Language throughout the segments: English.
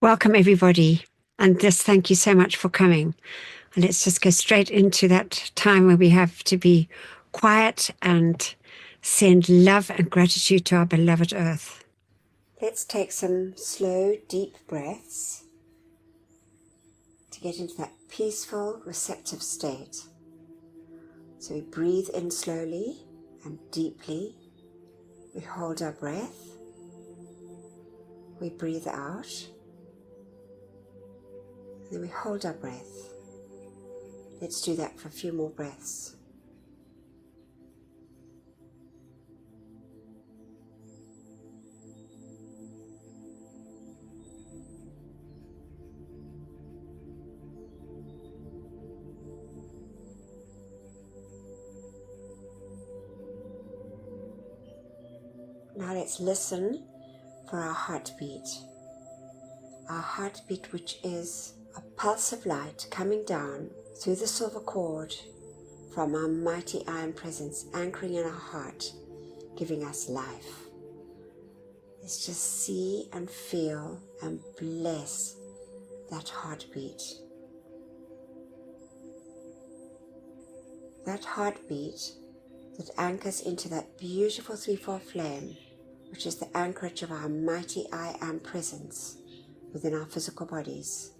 Welcome, everybody. And just thank you so much for coming. And let's just go straight into that time where we have to be quiet and send love and gratitude to our beloved earth. Let's take some slow, deep breaths to get into that peaceful, receptive state. So we breathe in slowly and deeply. We hold our breath. We breathe out. Then we hold our breath. Let's do that for a few more breaths. Now let's listen for our heartbeat. Our heartbeat, which is a pulse of light coming down through the silver cord from our mighty iron presence, anchoring in our heart, giving us life. Let's just see and feel and bless that heartbeat. That heartbeat that anchors into that beautiful threefold flame, which is the anchorage of our mighty I Am presence within our physical bodies.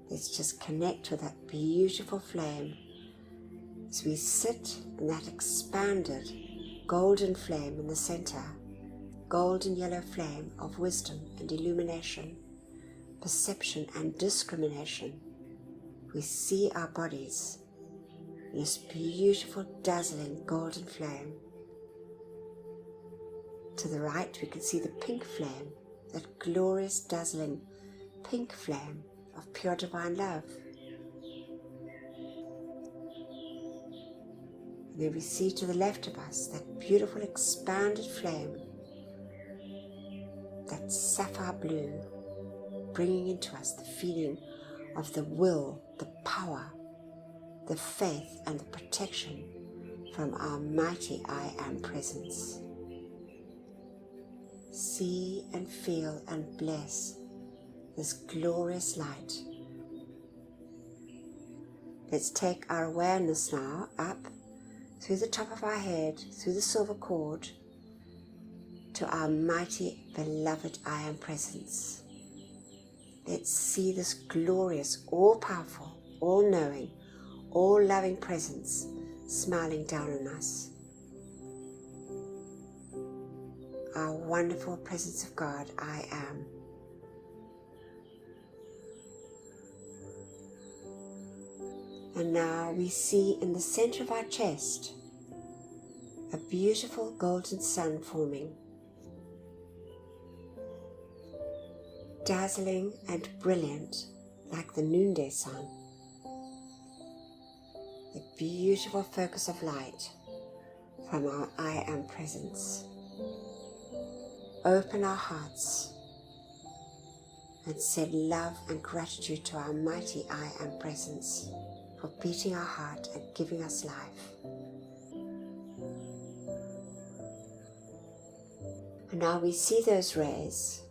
Let's just connect with that beautiful flame as we sit in that expanded golden flame in the center, golden yellow flame of wisdom and illumination, perception and discrimination. We see our bodies in this beautiful, dazzling golden flame. To the right, we can see the pink flame, that glorious, dazzling pink flame of pure divine love. And then we see to the left of us that beautiful, expanded flame, that sapphire blue, bringing into us the feeling of the will, the power, the faith and the protection from our mighty I Am presence. See and feel and bless this glorious light. Let's take our awareness now up through the top of our head, through the silver cord, to our mighty beloved I Am presence. Let's see this glorious, all-powerful, all-knowing, all-loving presence smiling down on us. Our wonderful presence of God, I Am. And now we see in the center of our chest a beautiful golden sun forming, dazzling and brilliant like the noonday sun. The beautiful focus of light from our I Am presence. Open our hearts and send love and gratitude to our mighty I Am presence for beating our heart and giving us life. And now we see those rays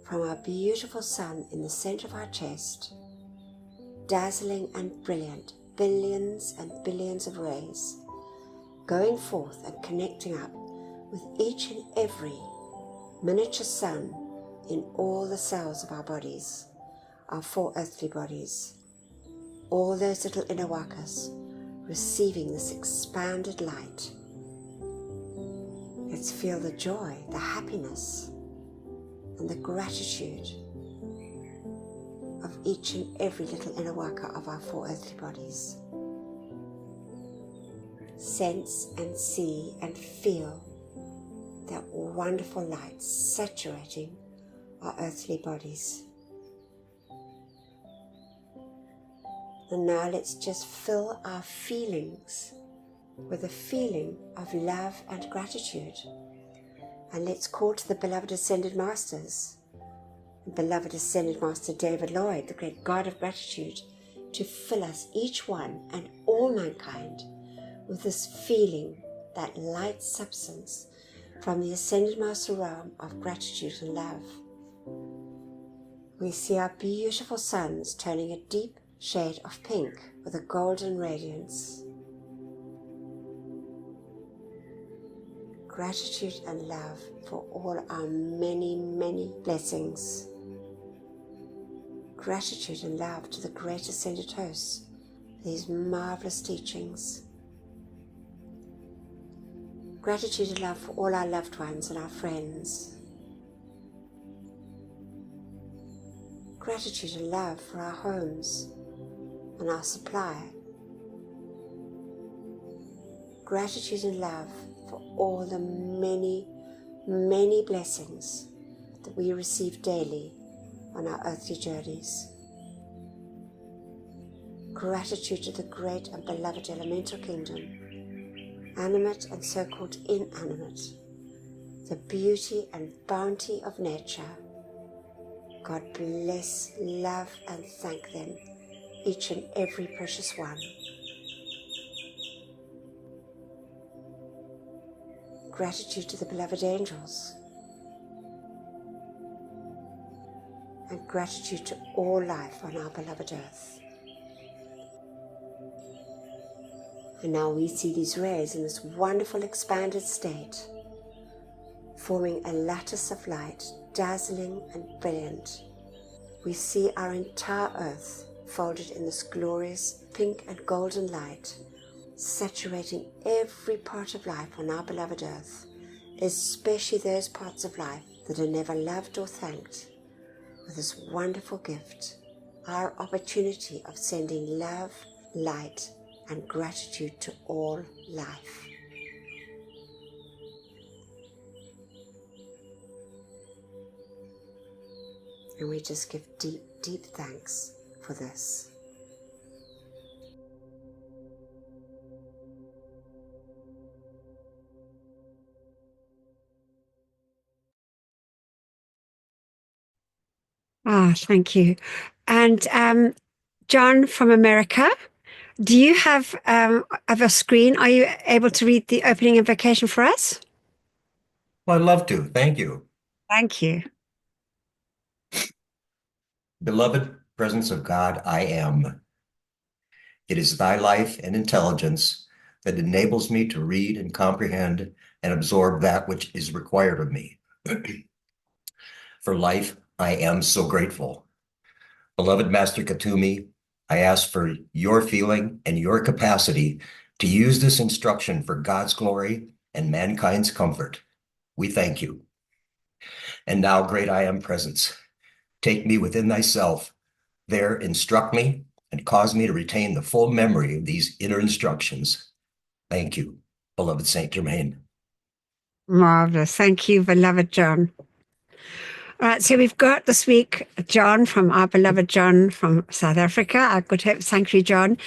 from our beautiful sun in the center of our chest, dazzling and brilliant, billions and billions of rays, going forth and connecting up with each and every miniature sun in all the cells of our bodies, our four earthly bodies, all those little inner wakas receiving this expanded light. Let's feel the joy, the happiness, and the gratitude of each and every little inner waka of our four earthly bodies. Sense and see and feel that wonderful light saturating our earthly bodies. And now let's just fill our feelings with a feeling of love and gratitude. And let's call to the beloved Ascended Masters, the beloved Ascended Master David Lloyd, the great God of gratitude, to fill us, each one and all mankind, with this feeling, that light substance from the Ascended Master realm of gratitude and love. We see our beautiful suns turning a deep shade of pink with a golden radiance. Gratitude and love for all our many, many blessings. Gratitude and love to the great ascended hosts for these marvelous teachings. Gratitude and love for all our loved ones and our friends. Gratitude and love for our homes and our supply. Gratitude and love for all the many, many blessings that we receive daily on our earthly journeys. Gratitude to the great and beloved elemental kingdom, animate and so-called inanimate, the beauty and bounty of nature. God bless, love and thank them, each and every precious one. Gratitude to the beloved angels, and gratitude to all life on our beloved earth. And now we see these rays in this wonderful expanded state, forming a lattice of light, dazzling and brilliant. We see our entire earth folded in this glorious pink and golden light, saturating every part of life on our beloved earth, especially those parts of life that are never loved or thanked, with this wonderful gift, our opportunity of sending love, light, and gratitude to all life. And we just give deep, deep thanks for this. Thank you. And John from America, do you have a screen? Are you able to read the opening invocation for us? Well, I'd love to. Thank you. Thank you. Beloved presence of God, I am. It is thy life and intelligence that enables me to read and comprehend and absorb that which is required of me. For life, I am so grateful. Beloved Master Katumi, I ask for your feeling and your capacity to use this instruction for God's glory and mankind's comfort. We thank you. And now, great I am presence, take me within thyself. There, instruct me and cause me to retain the full memory of these inner instructions. Thank you, beloved Saint Germain. Marvelous. Thank you, beloved John. All right, so we've got this week John from our beloved John from South Africa, our Good Hope Sanctuary John.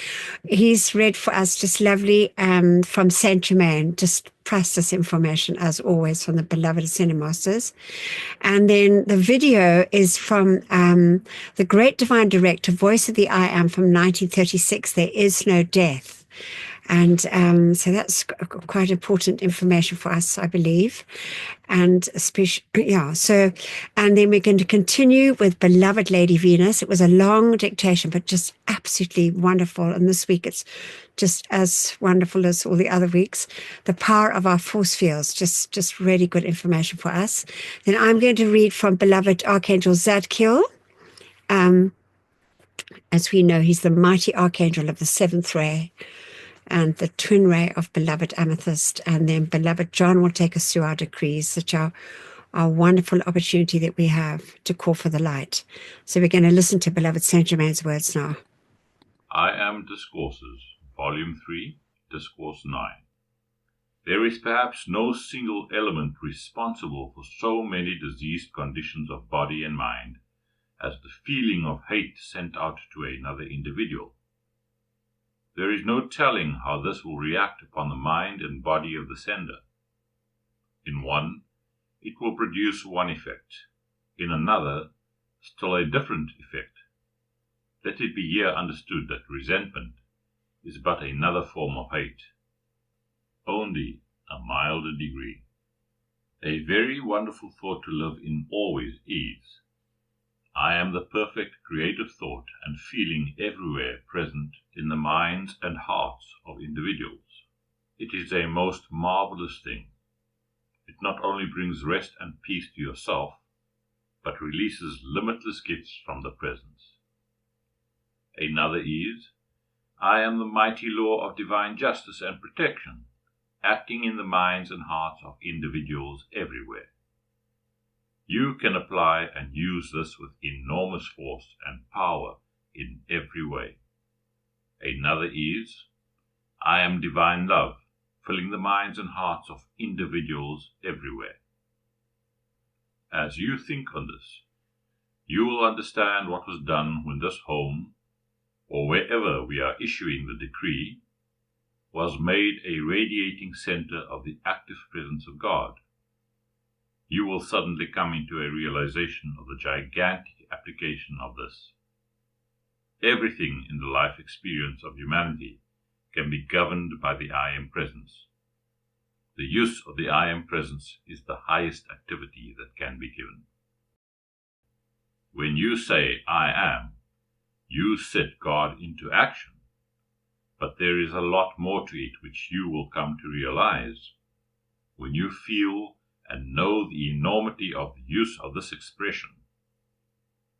He's read for us just lovely from Saint Germain, just priceless information as always from the beloved Ascended Masters. And then the video is from the great divine director, Voice of the I Am from 1936, There Is No Death. And so that's quite important information for us, I believe. And especially, and then we're going to continue with Beloved Lady Venus. It was a long dictation, but just absolutely wonderful. And this week it's just as wonderful as all the other weeks. The power of our force fields, just really good information for us. Then I'm going to read from Beloved Archangel Zadkiel. As we know, he's the mighty archangel of the seventh ray and the twin ray of beloved amethyst. And then beloved John will take us through our decrees, such our wonderful opportunity that we have to call for the light. So we're going to listen to beloved Saint Germain's words now. I am Discourses, Volume 3, Discourse 9. There is perhaps no single element responsible for so many diseased conditions of body and mind as the feeling of hate sent out to another individual. There is no telling how this will react upon the mind and body of the sender. In one, it will produce one effect. In another, still a different effect. Let it be here understood that resentment is but another form of hate, only a milder degree. A very wonderful thought to live in always is, I am the perfect creative thought and feeling everywhere present in the minds and hearts of individuals. It is a most marvelous thing. It not only brings rest and peace to yourself, but releases limitless gifts from the presence. Another is, I am the mighty law of divine justice and protection, acting in the minds and hearts of individuals everywhere. You can apply and use this with enormous force and power in every way. Another is, I am divine love, filling the minds and hearts of individuals everywhere. As you think on this, you will understand what was done when this home, or wherever we are issuing the decree, was made a radiating center of the active presence of God. You will suddenly come into a realization of the gigantic application of this. Everything in the life experience of humanity can be governed by the I Am Presence. The use of the I Am Presence is the highest activity that can be given. When you say, I am, you set God into action. But there is a lot more to it which you will come to realize. When you feel and know the enormity of the use of this expression,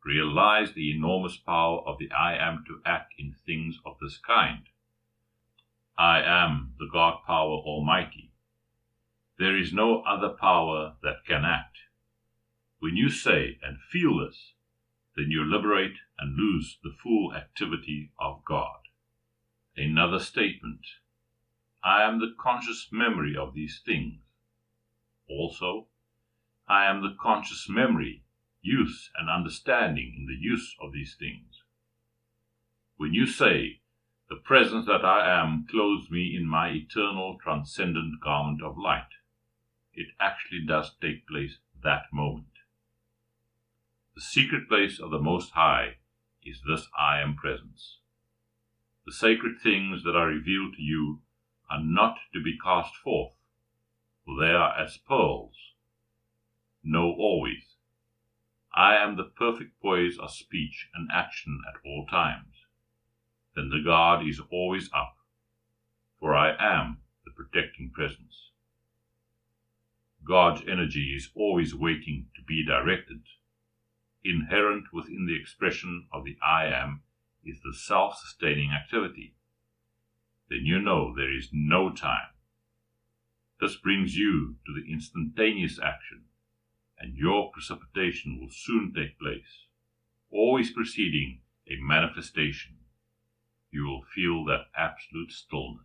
realize the enormous power of the I Am to act in things of this kind. I am the God Power Almighty. There is no other power that can act. When you say and feel this, then you liberate and lose the full activity of God. Another statement, I am the conscious memory of these things. Also, I am the conscious memory, use, and understanding in the use of these things. When you say, the presence that I am clothes me in my eternal transcendent garment of light, it actually does take place that moment. The secret place of the Most High is this I Am Presence. The sacred things that are revealed to you are not to be cast forth, for they are as pearls. Know always, I am the perfect poise of speech and action at all times. Then the guard is always up, for I am the protecting presence. God's energy is always waiting to be directed. Inherent within the expression of the I Am is the self-sustaining activity. Then you know there is no time. This brings you to the instantaneous action, and your precipitation will soon take place, always preceding a manifestation. You will feel that absolute stillness.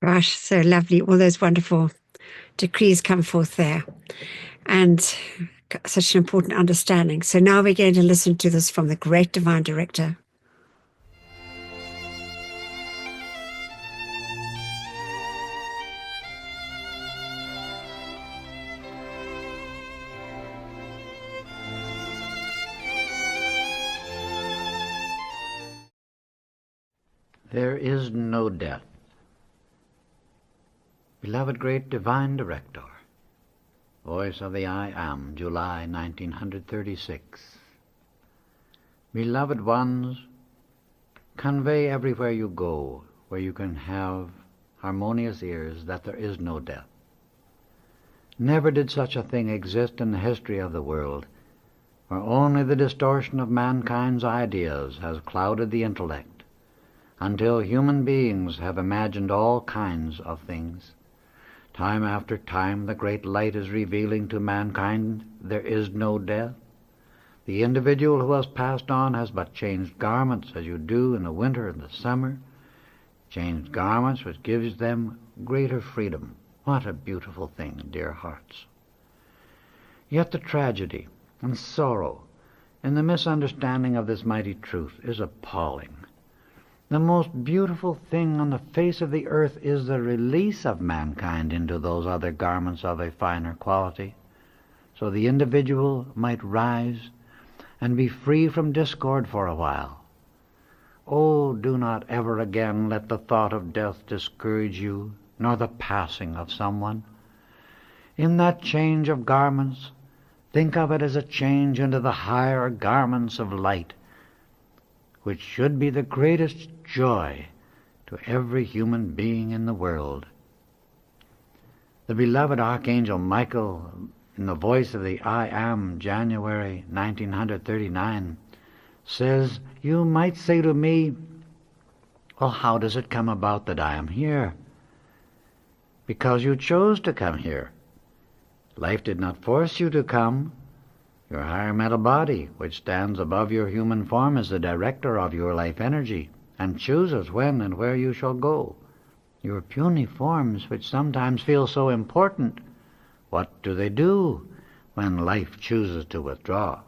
Gosh, so lovely. All those wonderful decrees come forth there. And such an important understanding. So now we're going to listen to this from the great Divine Director. There is no death. Beloved Great Divine Director, Voice of the I Am, July 1936. Beloved ones, convey everywhere you go, where you can have harmonious ears, that there is no death. Never did such a thing exist in the history of the world, where only the distortion of mankind's ideas has clouded the intellect, until human beings have imagined all kinds of things. Time after time the great light is revealing to mankind there is no death. The individual who has passed on has but changed garments, as you do in the winter and the summer. Changed garments which gives them greater freedom. What a beautiful thing, dear hearts. Yet the tragedy and sorrow in the misunderstanding of this mighty truth is appalling. The most beautiful thing on the face of the earth is the release of mankind into those other garments of a finer quality, so the individual might rise and be free from discord for a while. Oh, do not ever again let the thought of death discourage you, nor the passing of someone. In that change of garments, think of it as a change into the higher garments of light, which should be the greatest joy to every human being in the world. The beloved Archangel Michael, in the voice of the I Am, January 1939, says, "You might say to me, well, how does it come about that I am here? Because you chose to come here. Life did not force you to come. Your higher mental body, which stands above your human form, is the director of your life energy and chooses when and where you shall go. Your puny forms, which sometimes feel so important, what do they do when life chooses to withdraw?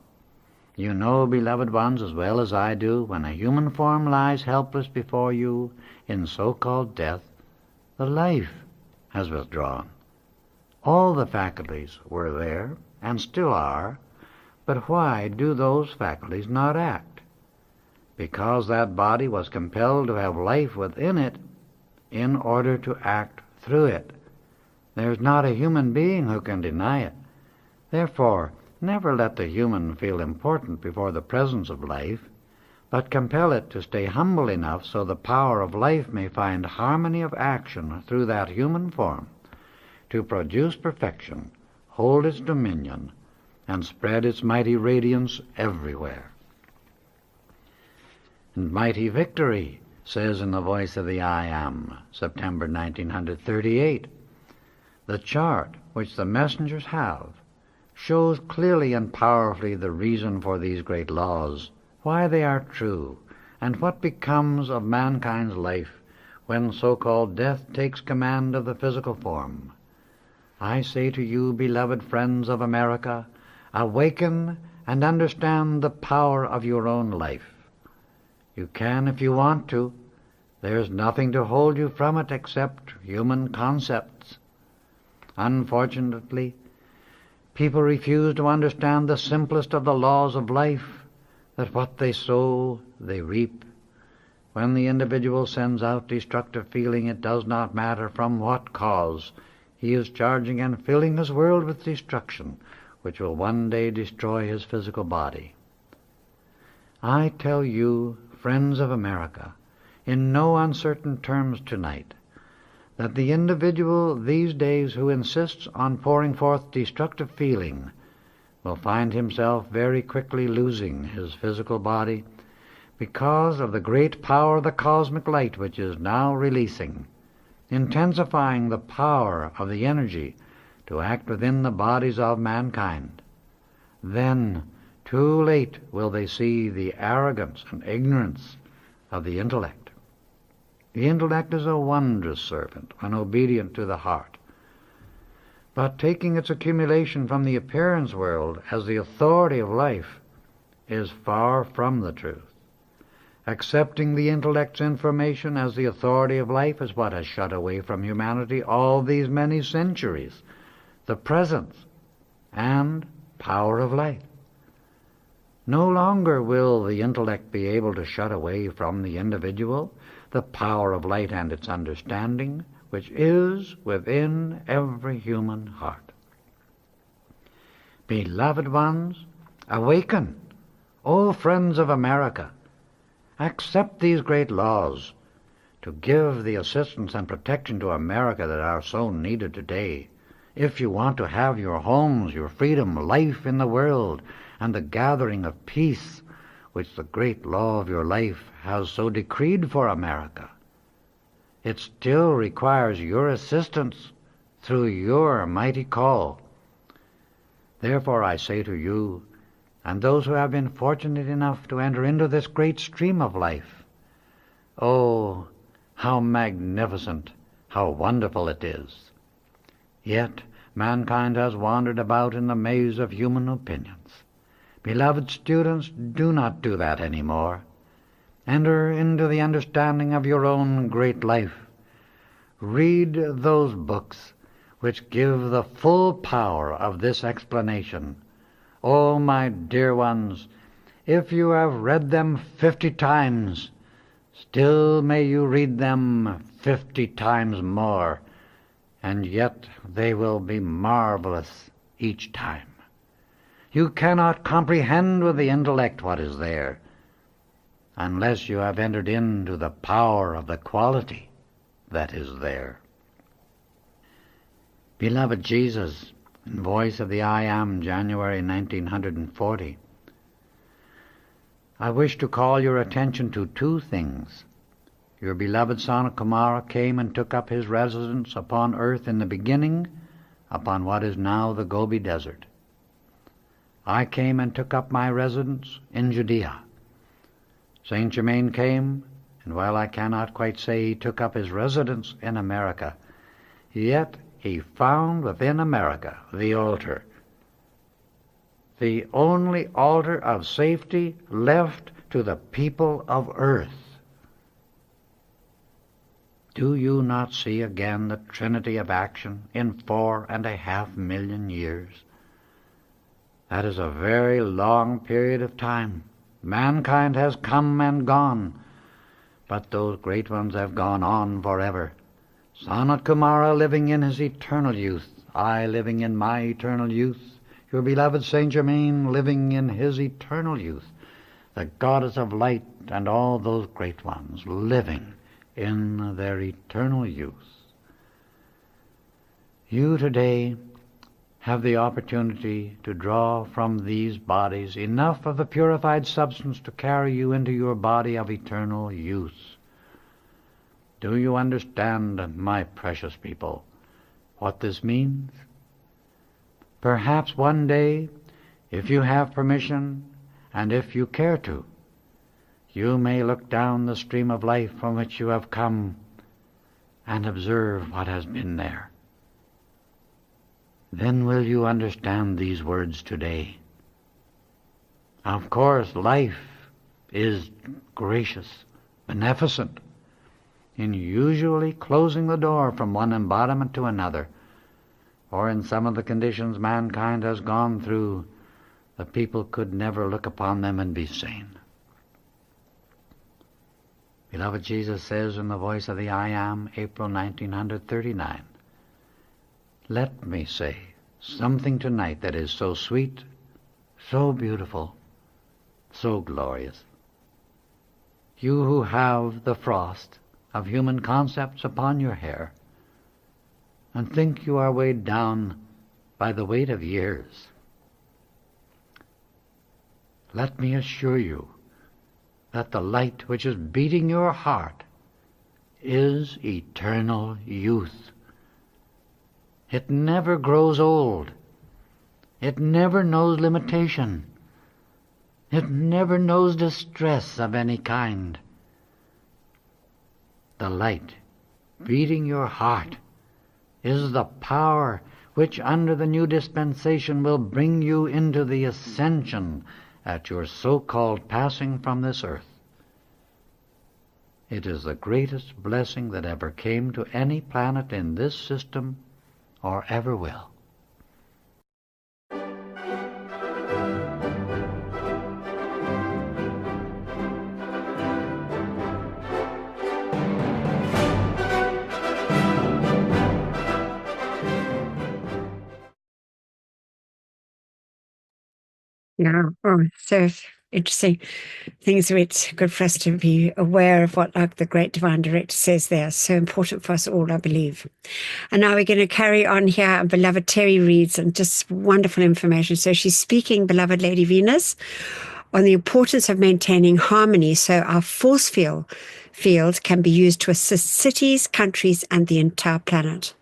You know, beloved ones, as well as I do, when a human form lies helpless before you in so-called death, the life has withdrawn. All the faculties were there and still are, but why do those faculties not act? Because that body was compelled to have life within it in order to act through it. There's not a human being who can deny it. Therefore, never let the human feel important before the presence of life, but compel it to stay humble enough so the power of life may find harmony of action through that human form, to produce perfection, hold its dominion, and spread its mighty radiance everywhere." And mighty victory says in the voice of the I Am, September 1938, "The chart which the messengers have shows clearly and powerfully the reason for these great laws, why they are true, and what becomes of mankind's life when so-called death takes command of the physical form. I say to you, beloved friends of America, awaken and understand the power of your own life. You can if you want to. There's nothing to hold you from it except human concepts. Unfortunately, people refuse to understand the simplest of the laws of life, that what they sow, they reap. When the individual sends out destructive feeling, it does not matter from what cause. He is charging and filling his world with destruction, which will one day destroy his physical body. I tell you, friends of America, in no uncertain terms tonight, that the individual these days who insists on pouring forth destructive feeling will find himself very quickly losing his physical body because of the great power of the cosmic light which is now releasing, intensifying the power of the energy to act within the bodies of mankind. Then, too late, will they see the arrogance and ignorance of the intellect. The intellect is a wondrous servant when obedient to the heart, but taking its accumulation from the appearance world as the authority of life is far from the truth. Accepting the intellect's information as the authority of life is what has shut away from humanity all these many centuries the presence and power of life. No longer will the intellect be able to shut away from the individual the power of light and its understanding, which is within every human heart. Beloved ones, awaken, O friends of America. Accept these great laws to give the assistance and protection to America that are so needed today. If you want to have your homes, your freedom, life in the world, and the gathering of peace which the great law of your life has so decreed for America, it still requires your assistance through your mighty call. Therefore I say to you, and those who have been fortunate enough to enter into this great stream of life, oh, how magnificent, how wonderful it is. Yet mankind has wandered about in the maze of human opinions. Beloved students, do not do that any more. Enter into the understanding of your own great life. Read those books which give the full power of this explanation. Oh, my dear ones, if you have read them 50 times, still may you read them 50 times more, and yet they will be marvelous each time. You cannot comprehend with the intellect what is there, unless you have entered into the power of the quality that is there. Beloved Jesus, in Voice of the I Am, January 1940, I wish to call your attention to two things. Your beloved son Kumara came and took up his residence upon earth in the beginning, upon what is now the Gobi Desert. I came and took up my residence in Judea. Saint Germain came, and while I cannot quite say he took up his residence in America, yet he found within America the altar, the only altar of safety left to the people of earth. Do you not see again the trinity of action in 4.5 million years? That is a very long period of time. Mankind has come and gone, but those great ones have gone on forever. Sanat Kumara living in his eternal youth, I living in my eternal youth, your beloved Saint Germain living in his eternal youth, the goddess of light and all those great ones living in their eternal youth. You today have the opportunity to draw from these bodies enough of the purified substance to carry you into your body of eternal youth. Do you understand, my precious people, what this means? Perhaps one day, if you have permission, and if you care to, you may look down the stream of life from which you have come and observe what has been there. Then will you understand these words today. Of course, life is gracious, beneficent, in usually closing the door from one embodiment to another, or in some of the conditions mankind has gone through, the people could never look upon them and be sane. Beloved Jesus says in the Voice of the I Am, April 1939, let me say something tonight that is so sweet, so beautiful, so glorious. You who have the frost of human concepts upon your hair, and think you are weighed down by the weight of years, let me assure you that the light which is beating your heart is eternal youth. It never grows old. It never knows limitation. It never knows distress of any kind. The light beating your heart is the power which under the new dispensation will bring you into the ascension at your so-called passing from this earth. It is the greatest blessing that ever came to any planet in this system or ever will. Yeah, so interesting things where it's good for us to be aware of what, like the great divine director says there. So important for us all, I believe. And now we're going to carry on here. Beloved Terry reads, and just wonderful information. So she's speaking, beloved Lady Venus, on the importance of maintaining harmony so our force field can be used to assist cities, countries, and the entire planet.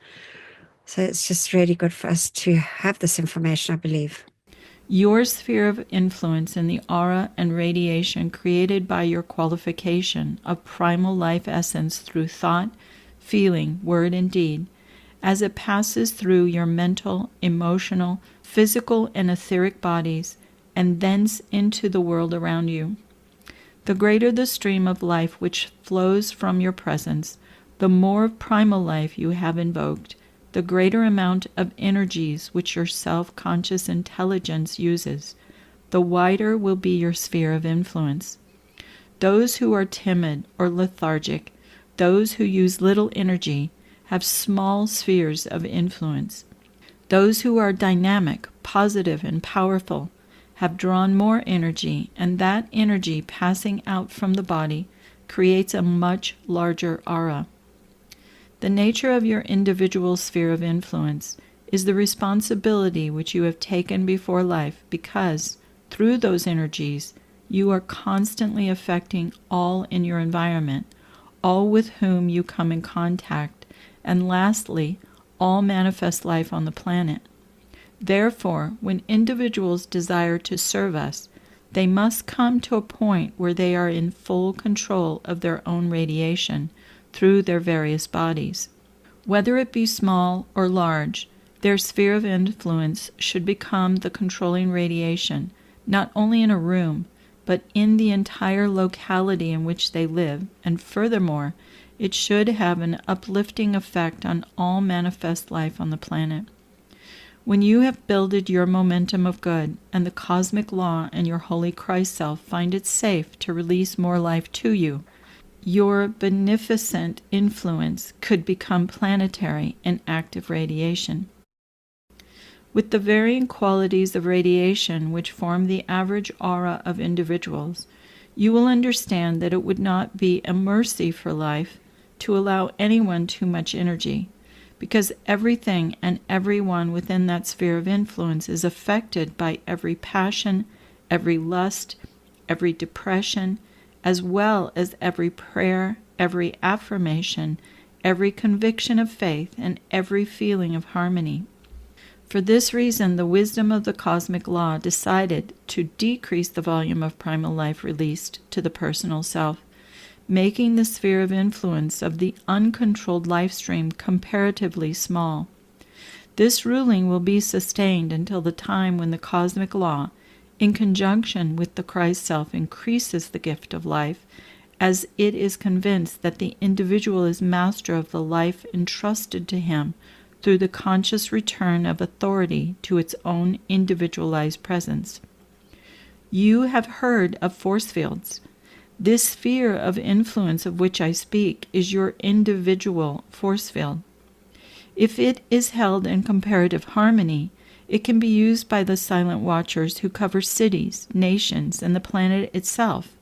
So it's just really good for us to have this information, I believe. Your sphere of influence in the aura and radiation created by your qualification of primal life essence through thought, feeling, word, and deed, as it passes through your mental, emotional, physical, and etheric bodies, and thence into the world around you. The greater the stream of life which flows from your presence, the more of primal life you have invoked, the greater amount of energies which your self-conscious intelligence uses, the wider will be your sphere of influence. Those who are timid or lethargic, those who use little energy, have small spheres of influence. Those who are dynamic, positive, and powerful have drawn more energy, and that energy passing out from the body creates a much larger aura. The nature of your individual sphere of influence is the responsibility which you have taken before life, because, through those energies, you are constantly affecting all in your environment, all with whom you come in contact, and lastly, all manifest life on the planet. Therefore, when individuals desire to serve us, they must come to a point where they are in full control of their own radiation through their various bodies. Whether it be small or large, their sphere of influence should become the controlling radiation, not only in a room, but in the entire locality in which they live, and furthermore, it should have an uplifting effect on all manifest life on the planet. When you have builded your momentum of good, and the cosmic law and your holy Christ self find it safe to release more life to you, your beneficent influence could become planetary and active radiation. With the varying qualities of radiation which form the average aura of individuals, you will understand that it would not be a mercy for life to allow anyone too much energy, because everything and everyone within that sphere of influence is affected by every passion, every lust, every depression, as well as every prayer, every affirmation, every conviction of faith, and every feeling of harmony. For this reason, the wisdom of the cosmic law decided to decrease the volume of primal life released to the personal self, making the sphere of influence of the uncontrolled life stream comparatively small. This ruling will be sustained until the time when the cosmic law, in conjunction with the Christ self, increases the gift of life, as it is convinced that the individual is master of the life entrusted to him through the conscious return of authority to its own individualized presence. You have heard of force fields. This sphere of influence of which I speak is your individual force field. If it is held in comparative harmony, it can be used by the silent watchers who cover cities, nations, and the planet itself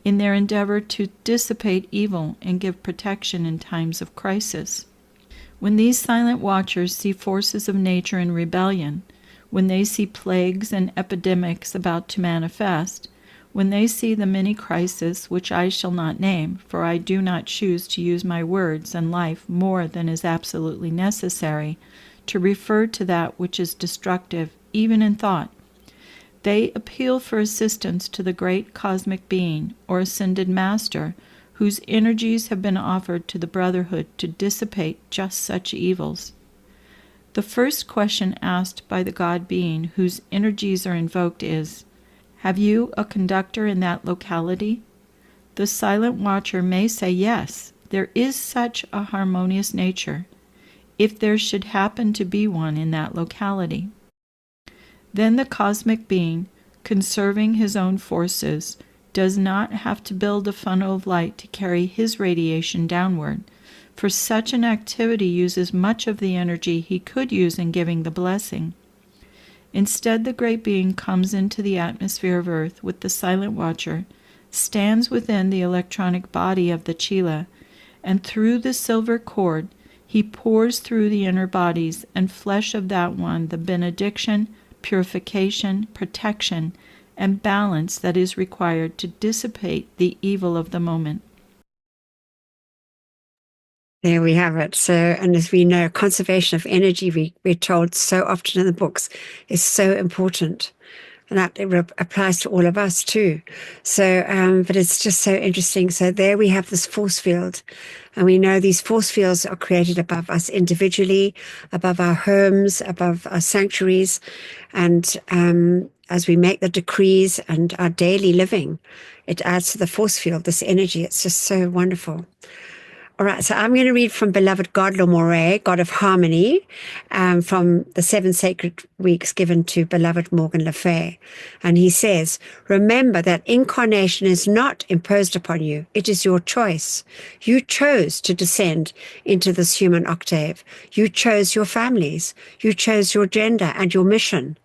in their endeavor to dissipate evil and give protection in times of crisis. When these silent watchers see forces of nature in rebellion, when they see plagues and epidemics about to manifest, when they see the many crises which I shall not name, for I do not choose to use my words and life more than is absolutely necessary to refer to that which is destructive, even in thought, they appeal for assistance to the great cosmic being or ascended master, whose energies have been offered to the brotherhood to dissipate just such evils. The first question asked by the God being whose energies are invoked is, "Have you a conductor in that locality?" The silent watcher may say, "Yes, there is such a harmonious nature, if there should happen to be one in that locality." Then the cosmic being, conserving his own forces, does not have to build a funnel of light to carry his radiation downward, for such an activity uses much of the energy he could use in giving the blessing. Instead, the great being comes into the atmosphere of earth with the silent watcher, stands within the electronic body of the Chela, and through the silver cord he pours through the inner bodies and flesh of that one the benediction, purification, protection, and balance that is required to dissipate the evil of the moment. There we have it. So, and as we know, conservation of energy, we're told so often in the books, is so important. And that applies to all of us too. So, but it's just so interesting. So there we have this force field. And we know these force fields are created above us individually, above our homes, above our sanctuaries. And as we make the decrees and our daily living, it adds to the force field, this energy. It's just so wonderful. All right, so I'm going to read from beloved God LaMorae, God of Harmony, from the 7 sacred weeks given to beloved Morgan Le Fay. And he says, remember that incarnation is not imposed upon you. It is your choice. You chose to descend into this human octave. You chose your families. You chose your gender and your mission.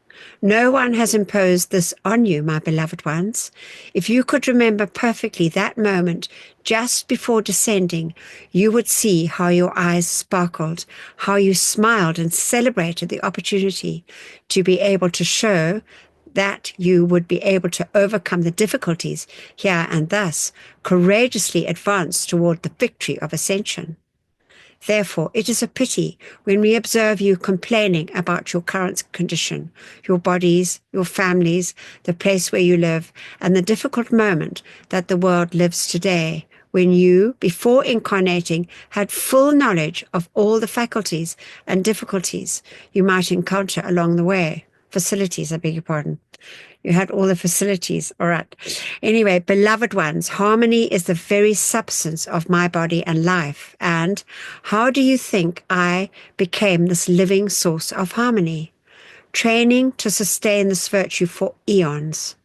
No one has imposed this on you, my beloved ones. If you could remember perfectly that moment just before descending, you would see how your eyes sparkled, how you smiled and celebrated the opportunity to be able to show that you would be able to overcome the difficulties here and thus courageously advance toward the victory of ascension. Therefore, it is a pity when we observe you complaining about your current condition, your bodies, your families, the place where you live, and the difficult moment that the world lives today, when you, before incarnating, had full knowledge of all the faculties and difficulties you might encounter along the way. Facilities, I beg your pardon. You had all the facilities. All right. Anyway, beloved ones, harmony is the very substance of my body and life. And how do you think I became this living source of harmony? Training to sustain this virtue for eons.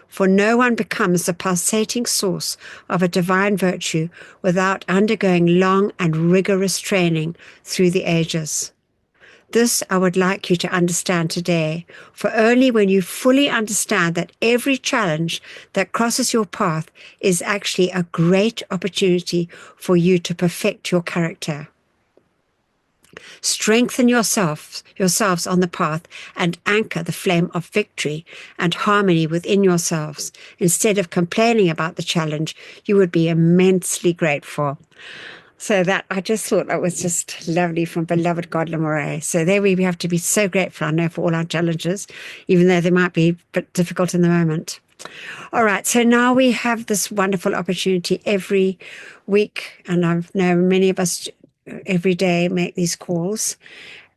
For no one becomes the pulsating source of a divine virtue without undergoing long and rigorous training through the ages. This I would like you to understand today, for only when you fully understand that every challenge that crosses your path is actually a great opportunity for you to perfect your character. Strengthen yourselves on the path and anchor the flame of victory and harmony within yourselves. Instead of complaining about the challenge, you would be immensely grateful. So that, I just thought that was just lovely from beloved God LaMorae. So there we have to be so grateful, I know, for all our challenges, even though they might be a bit difficult in the moment. All right, so now we have this wonderful opportunity every week, and I know many of us every day make these calls,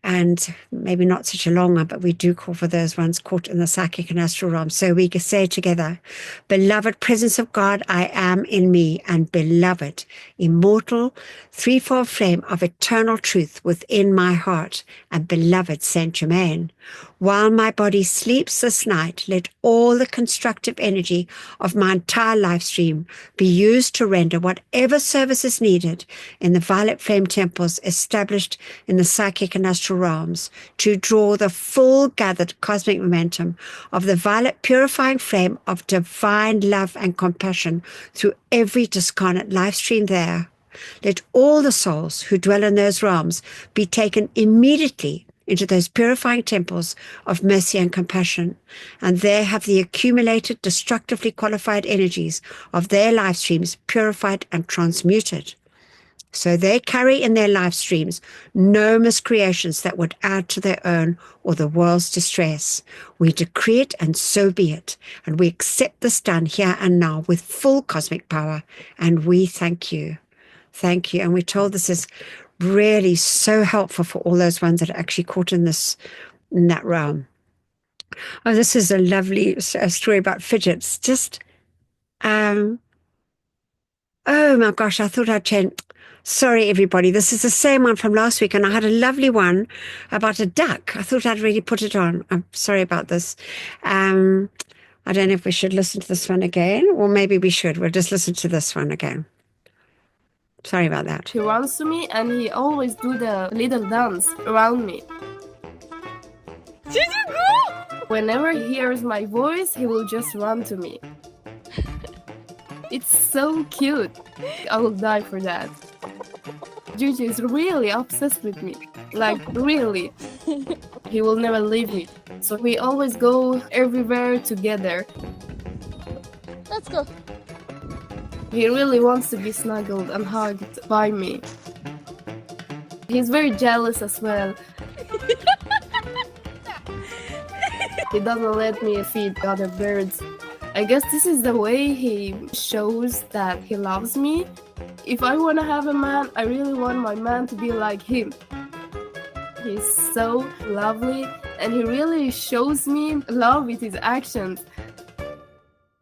and maybe not such a long one, but we do call for those ones caught in the psychic and astral realm. So we can say together, beloved presence of God, I am in me, and beloved, immortal, threefold flame of eternal truth within my heart, and beloved Saint Germain. While my body sleeps this night, let all the constructive energy of my entire life stream be used to render whatever service is needed in the violet flame temples established in the psychic and astral realms to draw the full gathered cosmic momentum of the violet purifying flame of divine love and compassion through every discarnate life stream there. Let all the souls who dwell in those realms be taken immediately into those purifying temples of mercy and compassion, and there have the accumulated, destructively qualified energies of their life streams purified and transmuted. So they carry in their life streams no miscreations that would add to their own or the world's distress. We decree it, and so be it, and we accept this done here and now with full cosmic power, and we thank you. Thank you. And we're told this is really so helpful for all those ones that are actually caught in that realm. Oh, this is a lovely story about fidgets. Just, oh my gosh, I thought I'd change. Sorry, everybody. This is the same one from last week, and I had a lovely one about a duck. I thought I'd really put it on. I'm sorry about this. I don't know if we should listen to this one again, or maybe we should. We'll just listen to this one again. Sorry about that. He runs to me and he always do the little dance around me. Did you go? Whenever he hears my voice, he will just run to me. It's so cute. I will die for that. Juju is really obsessed with me. Like, really. He will never leave me. So we always go everywhere together. Let's go. He really wants to be snuggled and hugged by me. He's very jealous as well. He doesn't let me feed other birds. I guess this is the way he shows that he loves me. If I want to have a man, I really want my man to be like him. He's so lovely, and he really shows me love with his actions.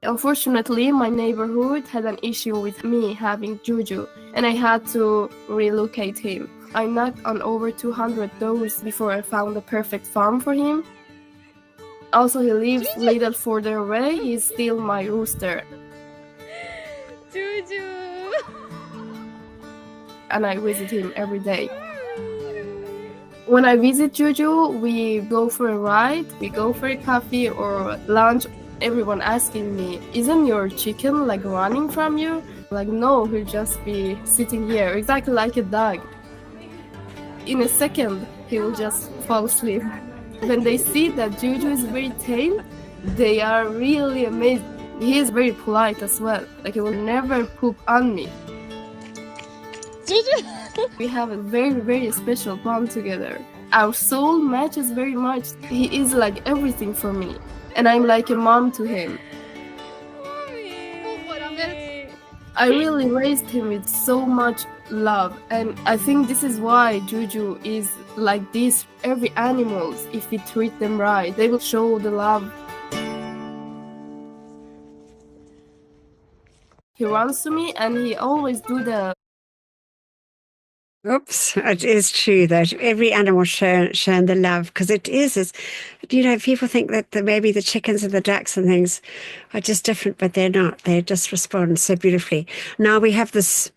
Unfortunately, my neighborhood had an issue with me having juju, and I had to relocate him. I knocked on over 200 doors before I found the perfect farm for him. Also, he lives a little further away. He's still my rooster. Juju. And I visit him every day. When I visit Juju, we go for a ride, we go for a coffee or lunch. Everyone asking me, isn't your chicken like running from you? Like, no, he'll just be sitting here, exactly like a dog. In a second, he will just fall asleep. When they see that Juju is very tame, they are really amazed. He is very polite as well. Like, he will never poop on me. Juju. We have a very, very special bond together. Our soul matches very much. He is like everything for me. And I'm like a mom to him. I really raised him with so much love. And I think this is why Juju is like this. Every animal, if we treat them right, they will show the love. He runs to me and he always do the... Oops, it is true that every animal shown the love, because it's, you know, people think that maybe the chickens and the ducks and things are just different, but they're not. They just respond so beautifully. Now we have this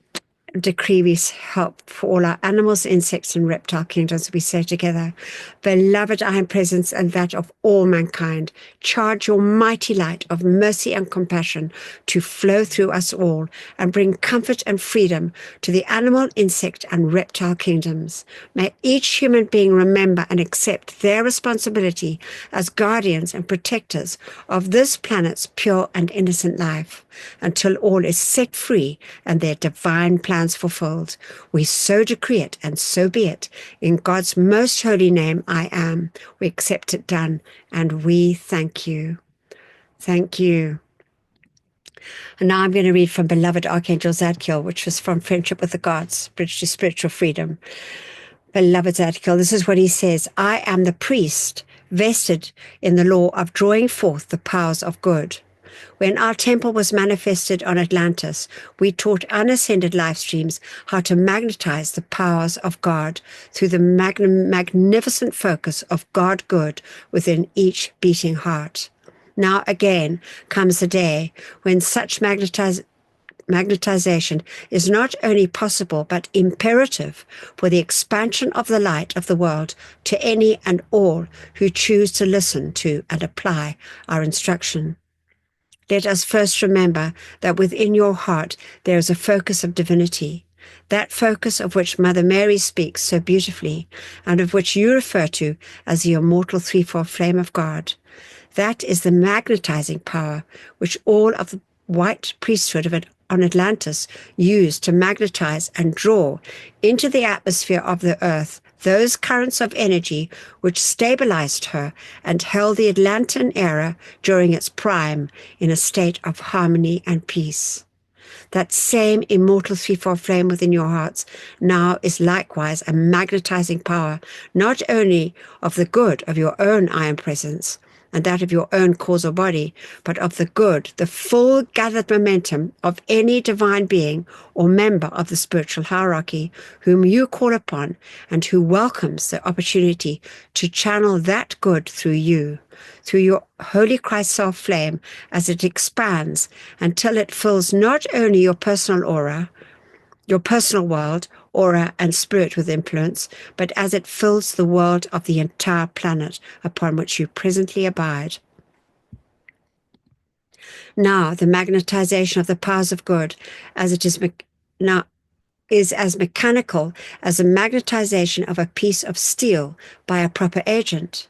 decree we help for all our animals, insects, and reptile kingdoms. We say together, beloved, I am presence and that of all mankind. Charge your mighty light of mercy and compassion to flow through us all and bring comfort and freedom to the animal, insect, and reptile kingdoms. May each human being remember and accept their responsibility as guardians and protectors of this planet's pure and innocent life until all is set free and their divine plans fulfilled. We so decree it, and so be it. In God's most holy name, I am. We accept it done, and we thank you. Thank you. And now I'm going to read from beloved Archangel Zadkiel, which was from Friendship with the Gods, Bridge to Spiritual Freedom. Beloved Zadkiel, this is what he says. I am the priest vested in the law of drawing forth the powers of good. When our temple was manifested on Atlantis, we taught unascended life streams how to magnetize the powers of God through the magnificent focus of God good within each beating heart. Now again comes the day when such magnetization is not only possible but imperative for the expansion of the light of the world to any and all who choose to listen to and apply our instruction. Let us first remember that within your heart there is a focus of divinity, that focus of which Mother Mary speaks so beautifully, and of which you refer to as the immortal threefold flame of God. That is the magnetizing power which all of the white priesthood on Atlantis used to magnetize and draw into the atmosphere of the earth those currents of energy which stabilized her and held the Atlantean era during its prime in a state of harmony and peace. That same immortal threefold flame within your hearts now is likewise a magnetizing power, not only of the good of your own I am presence, and that of your own causal body, but of the good, the full gathered momentum of any divine being or member of the spiritual hierarchy whom you call upon and who welcomes the opportunity to channel that good through you, through your Holy Christ self-flame as it expands until it fills not only your personal aura, your personal world, aura, and spirit with influence, but as it fills the world of the entire planet upon which you presently abide. Now, the magnetization of the powers of good, as it is now, is as mechanical as the magnetization of a piece of steel by a proper agent.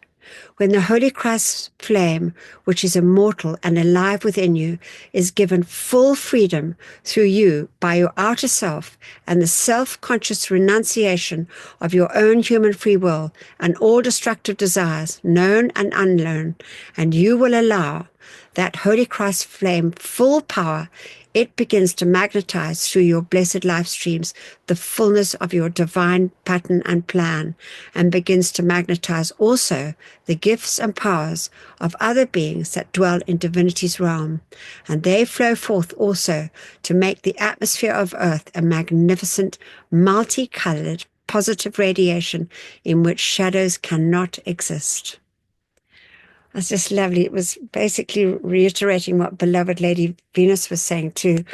When the Holy Christ flame, which is immortal and alive within you, is given full freedom through you by your outer self and the self-conscious renunciation of your own human free will and all destructive desires, known and unknown, and you will allow that Holy Christ flame full power it begins to magnetize through your blessed life streams the fullness of your divine pattern and plan, and begins to magnetize also the gifts and powers of other beings that dwell in divinity's realm. And they flow forth also to make the atmosphere of Earth a magnificent, multicolored, positive radiation in which shadows cannot exist. That's just lovely. It was basically reiterating what beloved Lady Venus was saying too.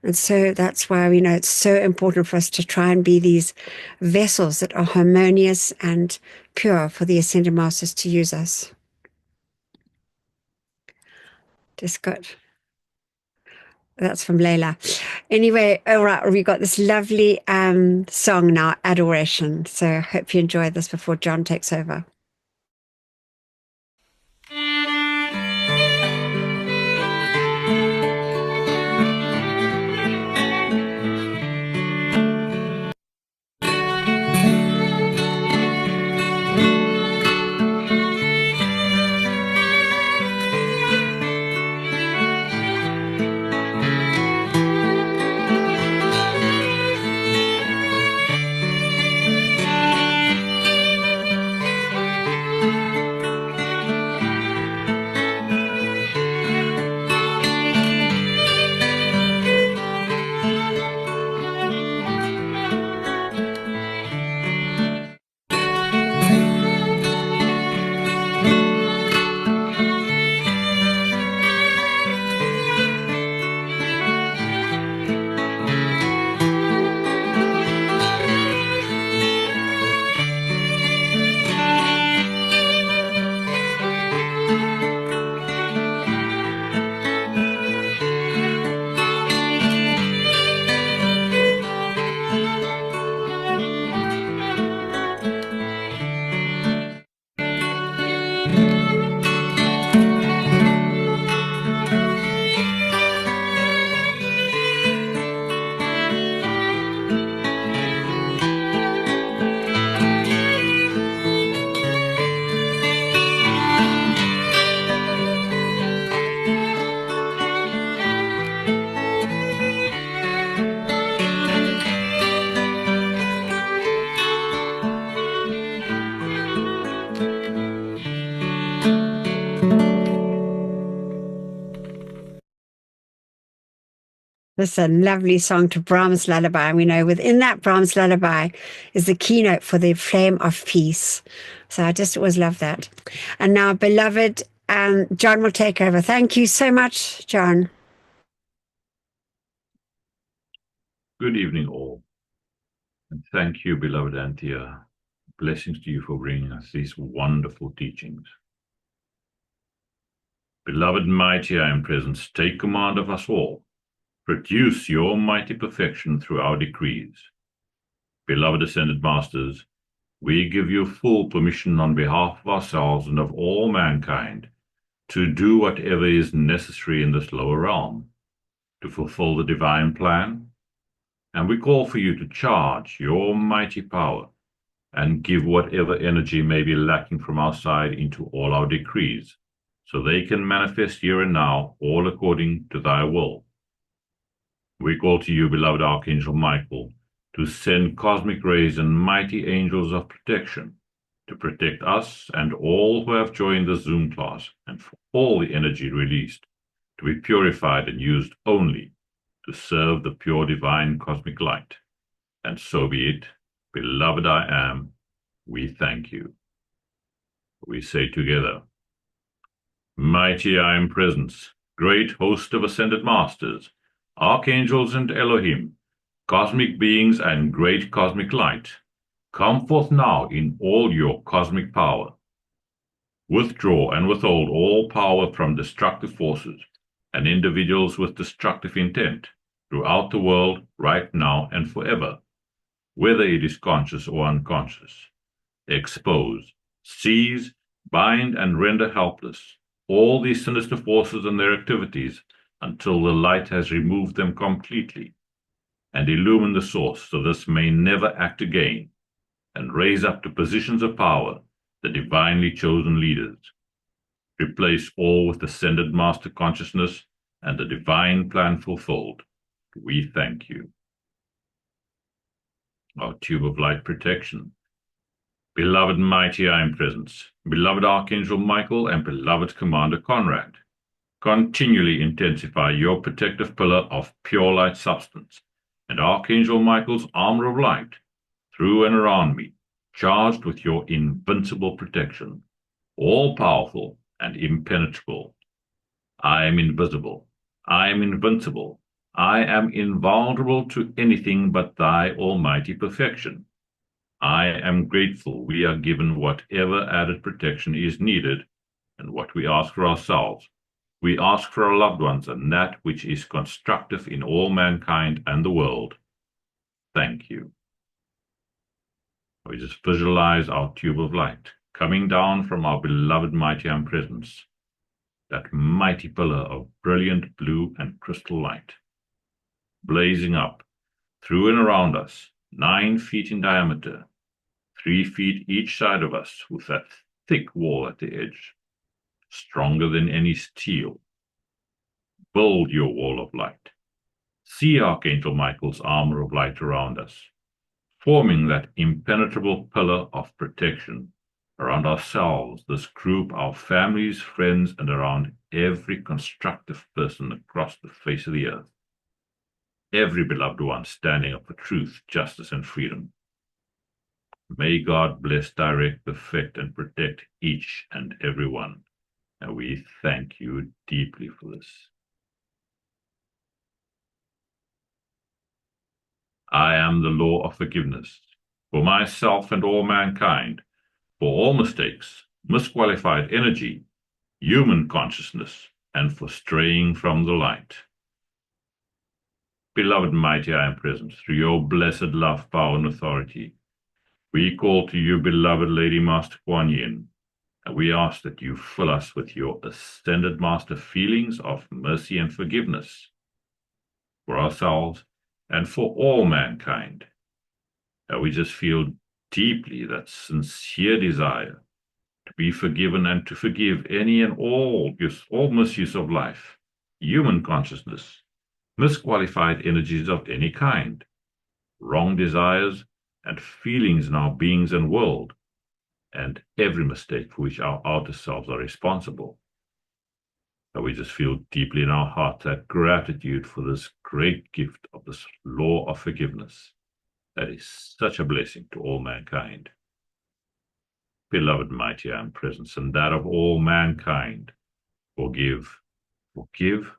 And so that's why we know it's so important for us to try and be these vessels that are harmonious and pure for the Ascended Masters to use us. Just got... That's from Layla. Anyway, all right, we got this lovely song now, Adoration. So I hope you enjoy this before John takes over. This is a lovely song to Brahms Lullaby. And we know within that Brahms Lullaby is the keynote for the flame of peace. So I just always love that. And now, beloved, John will take over. Thank you so much, John. Good evening, all. And thank you, beloved Anthea. Blessings to you for bringing us these wonderful teachings. Beloved mighty I Am Presence, take command of us all. Produce your mighty perfection through our decrees. Beloved Ascended Masters, we give you full permission on behalf of ourselves and of all mankind to do whatever is necessary in this lower realm to fulfill the divine plan, and we call for you to charge your mighty power and give whatever energy may be lacking from our side into all our decrees, so they can manifest here and now, all according to thy will. We call to you, beloved Archangel Michael, to send cosmic rays and mighty angels of protection to protect us and all who have joined the Zoom class, and for all the energy released to be purified and used only to serve the pure divine cosmic light. And so be it, beloved I Am, we thank you. We say together, Mighty I Am Presence, great host of ascended masters, archangels and Elohim, cosmic beings and great cosmic light, come forth now in all your cosmic power. Withdraw and withhold all power from destructive forces and individuals with destructive intent throughout the world right now and forever, whether it is conscious or unconscious. Expose, seize, bind, and render helpless all these sinister forces and their activities until the light has removed them completely, and illumine the source so this may never act again, and raise up to positions of power the divinely chosen leaders. Replace all with ascended master consciousness and the divine plan fulfilled, we thank you. Our tube of light protection. Beloved mighty I Am Presence, beloved Archangel Michael, and beloved Commander Conrad, continually intensify your protective pillar of pure light substance and Archangel Michael's armor of light through and around me, charged with your invincible protection, all-powerful and impenetrable. I am invisible. I am invincible. I am invulnerable to anything but thy almighty perfection. I am grateful we are given whatever added protection is needed and what we ask for ourselves. We ask for our loved ones and that which is constructive in all mankind and the world. Thank you. We just visualize our tube of light coming down from our beloved mighty I Am Presence, that mighty pillar of brilliant blue and crystal light, blazing up through and around us, 9 feet in diameter, 3 feet each side of us, with that thick wall at the edge, stronger than any steel. Build your wall of light. See Archangel Michael's armor of light around us, forming that impenetrable pillar of protection around ourselves, this group, our families, friends, and around every constructive person across the face of the earth. Every beloved one standing up for truth, justice, and freedom. May God bless, direct, perfect, and protect each and every one. And we thank you deeply for this. I am the law of forgiveness for myself and all mankind, for all mistakes, misqualified energy, human consciousness, and for straying from the light. Beloved mighty I Am Present, through your blessed love, power, and authority, we call to you, beloved Lady Master Kuan Yin, and we ask that you fill us with your ascended master feelings of mercy and forgiveness for ourselves and for all mankind. And we just feel deeply that sincere desire to be forgiven and to forgive any and all misuse of life, human consciousness, misqualified energies of any kind, wrong desires and feelings in our beings and world, and every mistake for which our outer selves are responsible. And we just feel deeply in our heart that gratitude for this great gift of this law of forgiveness that is such a blessing to all mankind. Beloved mighty I Am Presence, and that of all mankind, forgive, forgive,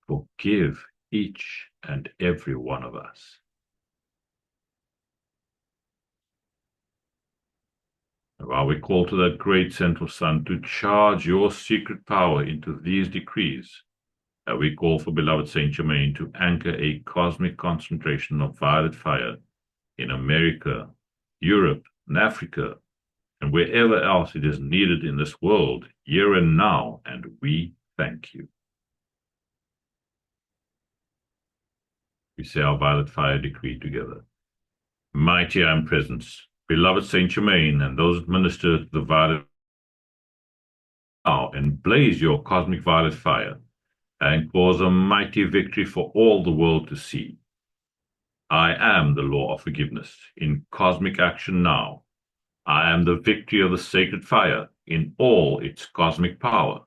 forgive each and every one of us. And while we call to that great central sun to charge your secret power into these decrees, and we call for beloved Saint Germain to anchor a cosmic concentration of violet fire in America, Europe, and Africa, and wherever else it is needed in this world, here and now, and we thank you. We say our violet fire decree together. Mighty I Am Presence, beloved Saint Germain, and those that minister to the violet now, and blaze your cosmic violet fire, and cause a mighty victory for all the world to see. I am the law of forgiveness in cosmic action now. I am the victory of the sacred fire in all its cosmic power.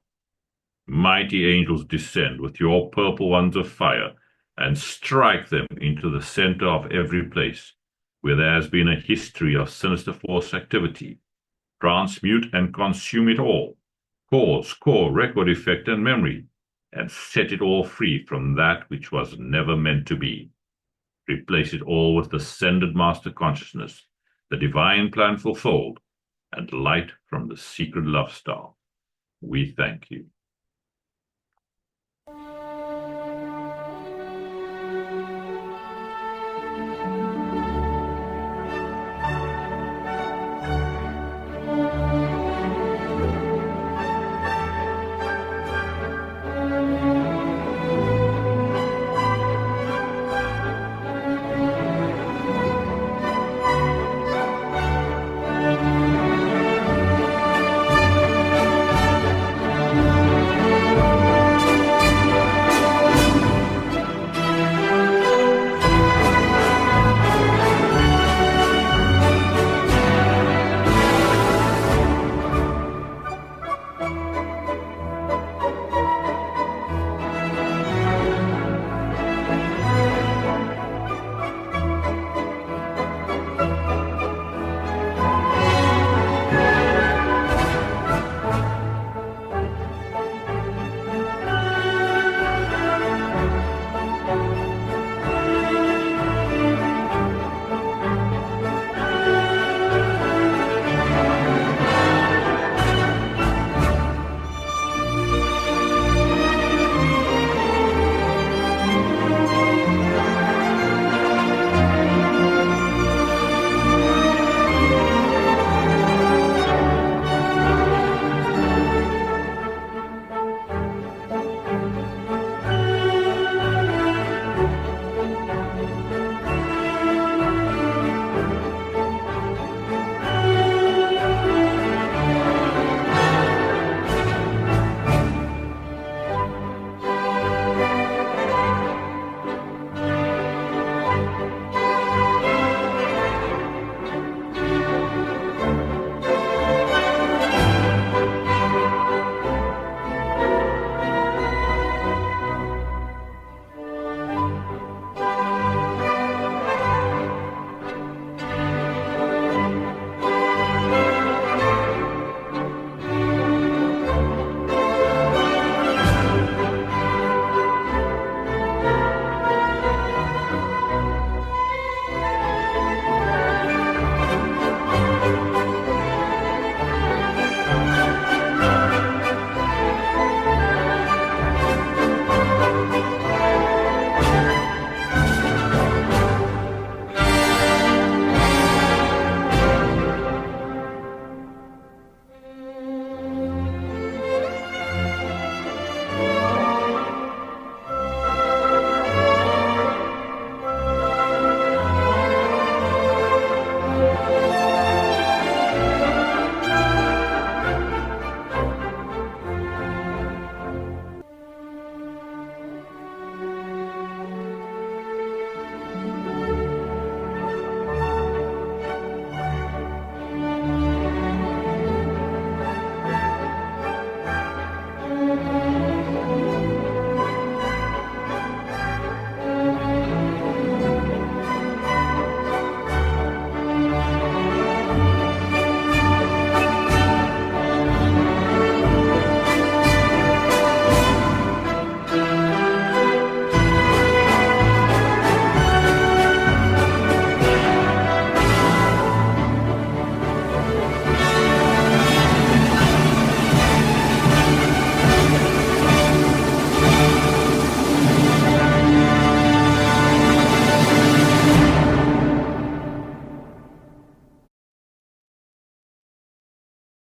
Mighty angels descend with your purple ones of fire and strike them into the center of every place where there has been a history of sinister force activity. Transmute and consume it all, cause, core, record, effect, and memory, and set it all free from that which was never meant to be. Replace it all with the ascended master consciousness, the divine plan fulfilled, and light from the secret love star. We thank you.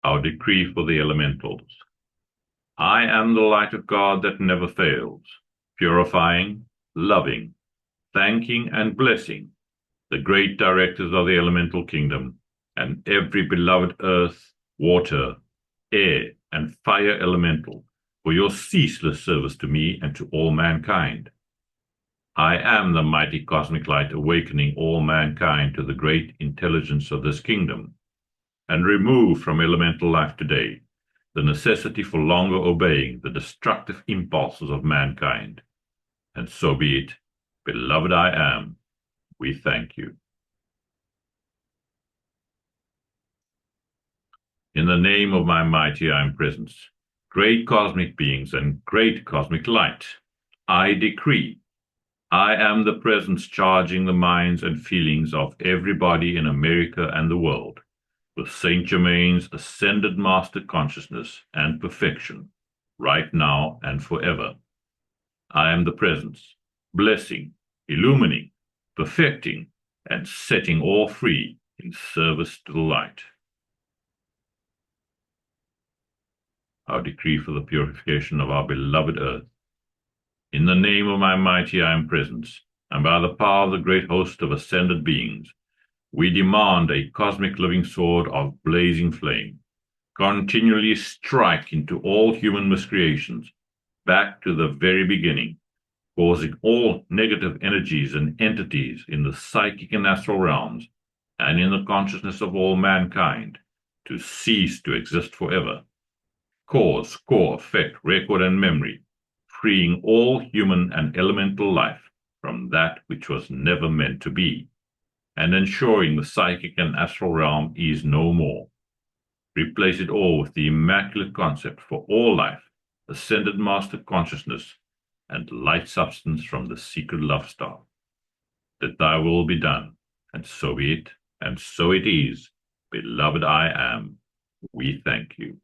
Our decree for the elementals. I am the light of God that never fails, purifying, loving, thanking, and blessing the great directors of the elemental kingdom and every beloved earth, water, air, and fire elemental for your ceaseless service to me and to all mankind. I am the mighty cosmic light awakening all mankind to the great intelligence of this kingdom, and remove from elemental life today the necessity for longer obeying the destructive impulses of mankind. And so be it. Beloved I am, we thank you. In the name of my mighty I am presence, great cosmic beings and great cosmic light, I decree, I am the presence charging the minds and feelings of everybody in America and the world with Saint Germain's ascended master consciousness and perfection, right now and forever. I am the presence, blessing, illumining, perfecting, and setting all free in service to the light. Our decree for the purification of our beloved earth. In the name of my mighty I am presence, and by the power of the great host of ascended beings, we demand a cosmic living sword of blazing flame, continually strike into all human miscreations, back to the very beginning, causing all negative energies and entities in the psychic and astral realms, and in the consciousness of all mankind, to cease to exist forever. Cause, core, effect, record, and memory, freeing all human and elemental life from that which was never meant to be, and ensuring the psychic and astral realm is no more. Replace it all with the immaculate concept for all life, ascended master consciousness, and light substance from the secret love star. That thy will be done, and so be it, and so it is. Beloved I am, we thank you.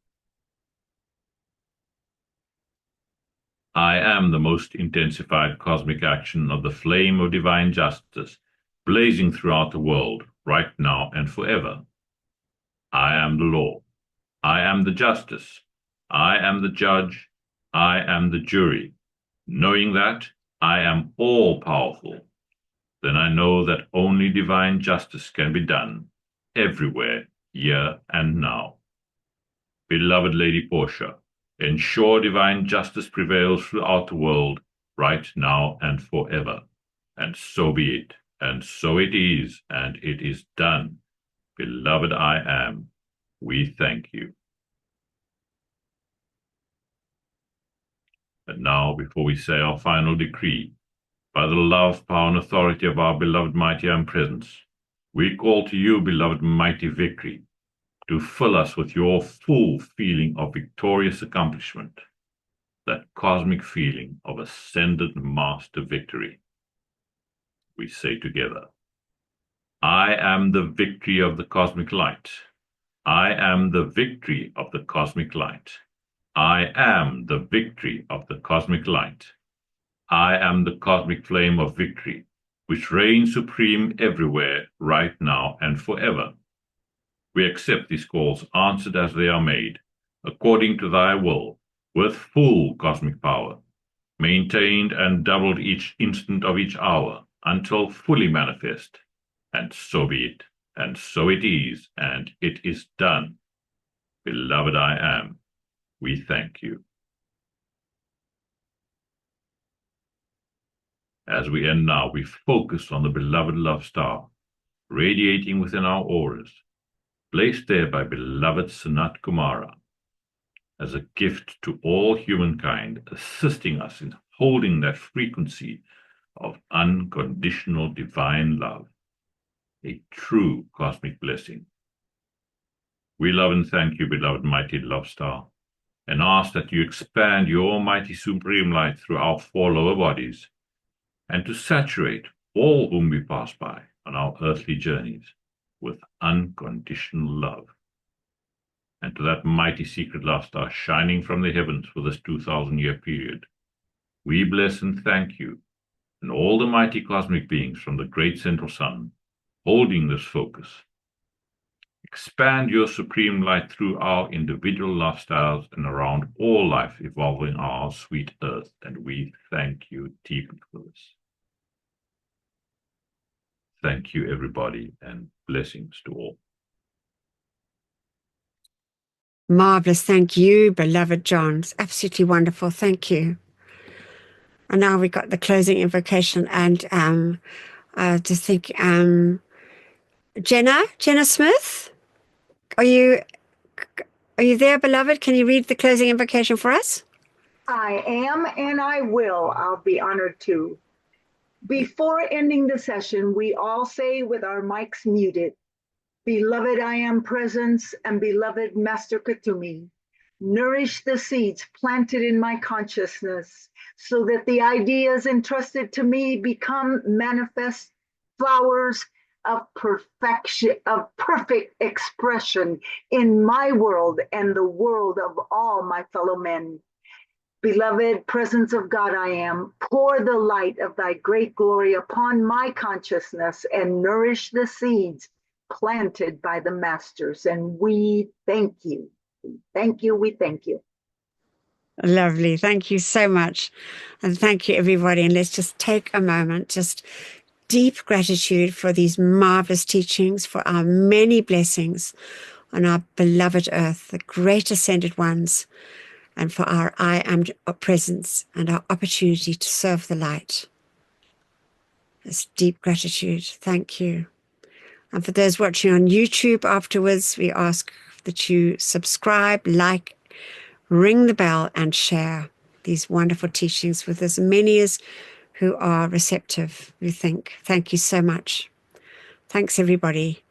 I am the most intensified cosmic action of the flame of divine justice, blazing throughout the world, right now and forever. I am the law. I am the justice. I am the judge. I am the jury. Knowing that I am all-powerful, then I know that only divine justice can be done, everywhere, here and now. Beloved Lady Portia, ensure divine justice prevails throughout the world, right now and forever. And so be it, and so it is, and it is done. Beloved I am, we thank you. And now, before we say our final decree, by the love, power, and authority of our beloved mighty I am presence, we call to you, beloved mighty victory, to fill us with your full feeling of victorious accomplishment, that cosmic feeling of ascended master victory. We say together, I am the victory of the cosmic light. I am the victory of the cosmic light. I am the victory of the cosmic light. I am the cosmic flame of victory, which reigns supreme everywhere, right now and forever. We accept these calls answered as they are made, according to thy will, with full cosmic power, maintained and doubled each instant of each hour, until fully manifest. And so be it, and so it is, and it is done. Beloved I am, we thank you. As we end now, we focus on the beloved love star, radiating within our auras, placed there by beloved Sanat Kumara, as a gift to all humankind, assisting us in holding that frequency of unconditional divine love, a true cosmic blessing. We love and thank you, beloved mighty love star, and ask that you expand your mighty supreme light through our four lower bodies, and to saturate all whom we pass by on our earthly journeys with unconditional love. And to that mighty secret love star shining from the heavens for this 2,000-year period, we bless and thank you, and all the mighty cosmic beings from the great central sun, holding this focus, expand your supreme light through our individual lifestyles and around all life evolving on our sweet earth. And we thank you deeply for this. Thank you, everybody, and blessings to all. Marvelous. Thank you, beloved John. It's absolutely wonderful. Thank you. And now we got the closing invocation, and I just think Jenna Smith, are you there, beloved? Can you read the closing invocation for us? I am, and I will. I'll be honored to. Before ending the session, we all say with our mics muted, Beloved, I am presence, and beloved Master Katumi, nourish the seeds planted in my consciousness so that the ideas entrusted to me become manifest flowers of perfection, of perfect expression in my world and the world of all my fellow men. Beloved presence of God, I am, pour the light of thy great glory upon my consciousness and nourish the seeds planted by the masters. And we thank you. We thank you. We thank you. Lovely. Thank you so much. And thank you, everybody. And let's just take a moment, just deep gratitude for these marvelous teachings, for our many blessings on our beloved earth, the great ascended ones, and for our I am presence and our opportunity to serve the light. This deep gratitude. Thank you. And for those watching on YouTube afterwards, we ask that you subscribe, like, ring the bell, and share these wonderful teachings with as many as who are receptive, who think. Thank you so much. Thanks, everybody.